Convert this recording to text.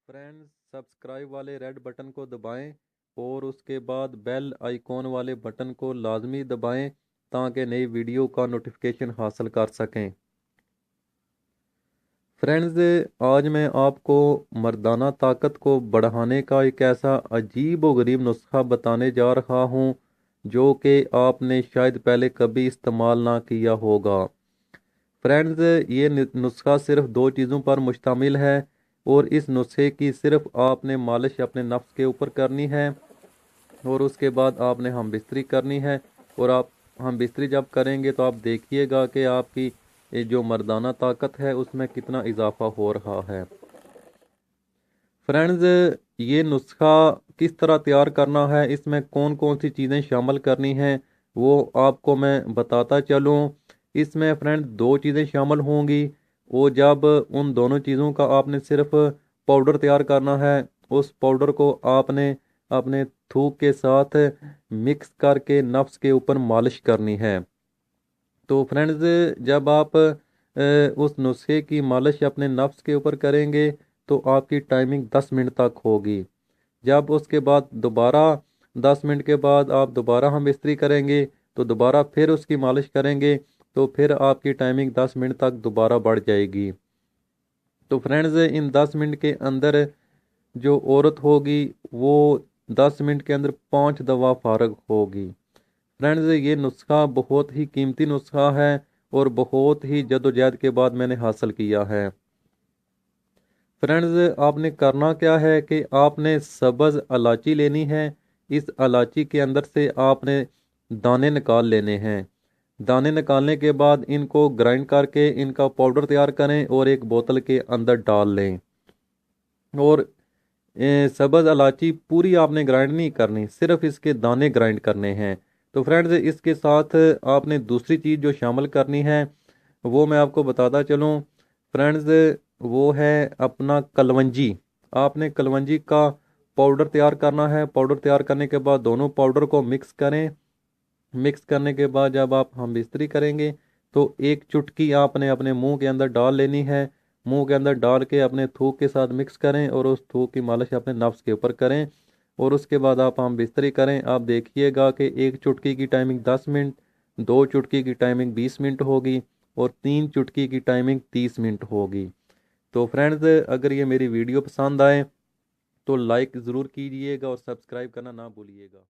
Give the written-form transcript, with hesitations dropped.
Friends, subscribe वाले red button को दबाएं और उसके बाद बेल आइकॉन वाले बटन को लाजमी दबाएं ताकि नई वीडियो का नोटिफिकेशन हासिल कर सकें। फ्रेंड्स, आज मैं आपको मर्दाना ताकत को बढ़ाने का एक ऐसा अजीब व गरीब नुस्खा बताने जा रहा हूं जो कि आपने शायद पहले कभी इस्तेमाल ना किया होगा। फ्रेंड्स, ये नुस्खा सिर्फ दो चीज़ों पर मुश्तमिल है और इस नुस्खे की सिर्फ आपने मालिश अपने नफ्स के ऊपर करनी है और उसके बाद आपने हम बिस्तरी करनी है। और आप हम बिस्तरी जब करेंगे तो आप देखिएगा कि आपकी ये जो मर्दाना ताकत है उसमें कितना इजाफा हो रहा है। फ्रेंड्स, ये नुस्खा किस तरह तैयार करना है, इसमें कौन कौन सी चीज़ें शामिल करनी हैं, वो आपको मैं बताता चलूँ। इसमें फ्रेंड दो चीज़ें शामिल होंगी। वो जब उन दोनों चीज़ों का आपने सिर्फ पाउडर तैयार करना है, उस पाउडर को आपने अपने थूक के साथ मिक्स करके नफ्स के ऊपर मालिश करनी है। तो फ्रेंड्स, जब आप उस नुस्खे की मालिश अपने नफ्स के ऊपर करेंगे तो आपकी टाइमिंग 10 मिनट तक होगी। जब उसके बाद दोबारा 10 मिनट के बाद आप दोबारा हम इस्त्री करेंगे तो दोबारा फिर उसकी मालिश करेंगे तो फिर आपकी टाइमिंग 10 मिनट तक दोबारा बढ़ जाएगी। तो फ्रेंड्स, इन 10 मिनट के अंदर जो औरत होगी वो 10 मिनट के अंदर 5 दफ़ा फारग होगी। फ्रेंड्स, ये नुस्खा बहुत ही कीमती नुस्खा है और बहुत ही जद्दोजहद के बाद मैंने हासिल किया है। फ्रेंड्स, आपने करना क्या है कि आपने सब्ज़ इलायची लेनी है। इस इलायची के अंदर से आपने दाने निकाल लेने हैं। दाने निकालने के बाद इनको ग्राइंड करके इनका पाउडर तैयार करें और एक बोतल के अंदर डाल लें। और सब्ज़ इलायची पूरी आपने ग्राइंड नहीं करनी, सिर्फ इसके दाने ग्राइंड करने हैं। तो फ्रेंड्स, इसके साथ आपने दूसरी चीज़ जो शामिल करनी है वो मैं आपको बताता चलूँ। फ्रेंड्स, वो है अपना कलवंजी। आपने कलवंजी का पाउडर तैयार करना है। पाउडर तैयार करने के बाद दोनों पाउडर को मिक्स करें। मिक्स करने के बाद जब आप हम बिस्तरी करेंगे तो एक चुटकी आपने अपने मुंह के अंदर डाल लेनी है। मुंह के अंदर डाल के अपने थूक के साथ मिक्स करें और उस थूक की मालिश अपने नफ्स के ऊपर करें और उसके बाद आप हम बिस्तरी करें। आप देखिएगा कि एक चुटकी की टाइमिंग 10 मिनट, दो चुटकी की टाइमिंग 20 मिनट होगी और तीन चुटकी की टाइमिंग 30 मिनट होगी। तो फ्रेंड्स, अगर ये मेरी वीडियो पसंद आए तो लाइक ज़रूर कीजिएगा और सब्सक्राइब करना ना भूलिएगा।